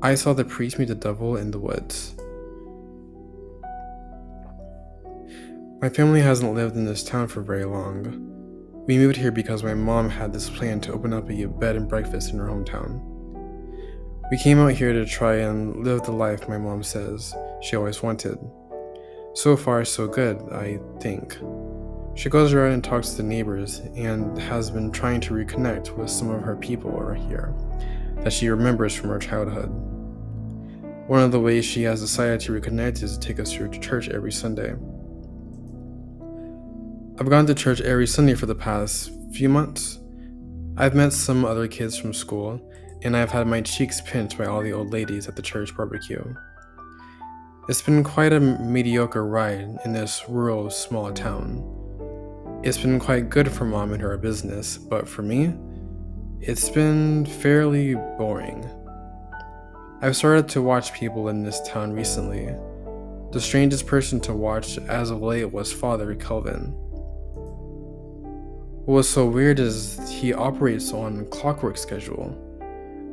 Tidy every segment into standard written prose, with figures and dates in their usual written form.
I saw the priest meet the devil in the woods. My family hasn't lived in this town for very long. We moved here because my mom had this plan to open up a bed and breakfast in her hometown. We came out here to try and live the life my mom says she always wanted. So far, so good, I think. She goes around and talks to the neighbors and has been trying to reconnect with some of her people around here that she remembers from her childhood. One of the ways she has decided to reconnect is to take us to church every Sunday. I've gone to church every Sunday for the past few months. I've met some other kids from school, and I've had my cheeks pinched by all the old ladies at the church barbecue. It's been quite a mediocre ride in this rural, small town. It's been quite good for Mom and her business, but for me, it's been fairly boring. I've started to watch people in this town recently. The strangest person to watch as of late was Father Kelvin. What's so weird is he operates on a clockwork schedule.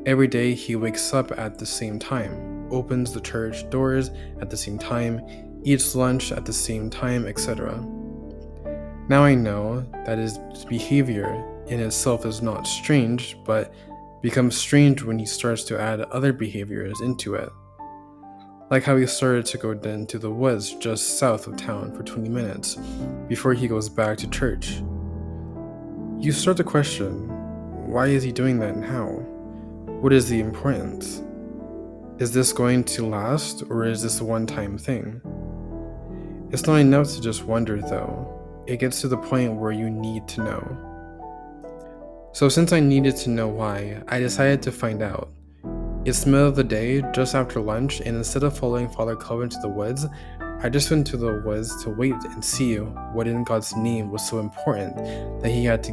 Every day he wakes up at the same time, opens the church doors at the same time, eats lunch at the same time, etc. Now I know that his behavior in itself is not strange, but becomes strange when he starts to add other behaviors into it. Like how he started to go into the woods just south of town for 20 minutes before he goes back to church. You start to question, why is he doing that and how? What is the importance? Is this going to last, or is this a one-time thing? It's not enough to just wonder though. It gets to the point where you need to know. So since I needed to know why, I decided to find out. It's the middle of the day, just after lunch, and instead of following Father Kelvin to the woods, I just went to the woods to wait and see what in God's name was so important that he had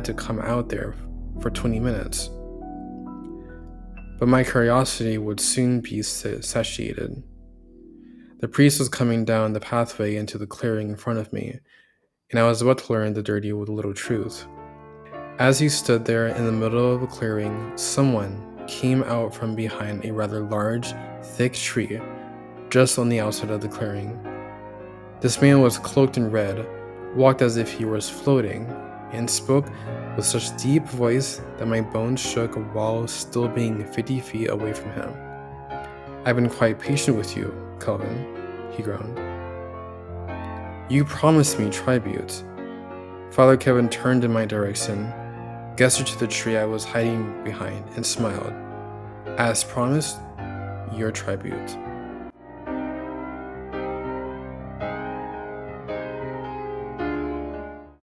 to come out there for 20 minutes. But my curiosity would soon be satiated. The priest was coming down the pathway into the clearing in front of me, and I was about to learn the dirty little truth. As he stood there in the middle of the clearing, someone came out from behind a rather large, thick tree just on the outside of the clearing. This man was cloaked in red, walked as if he was floating, and spoke with such deep voice that my bones shook while still being 50 feet away from him. "I've been quite patient with you, Kelvin," he groaned. "You promised me tribute." Father Kevin turned in my direction, gestured to the tree I was hiding behind, and smiled. "As promised, your tribute."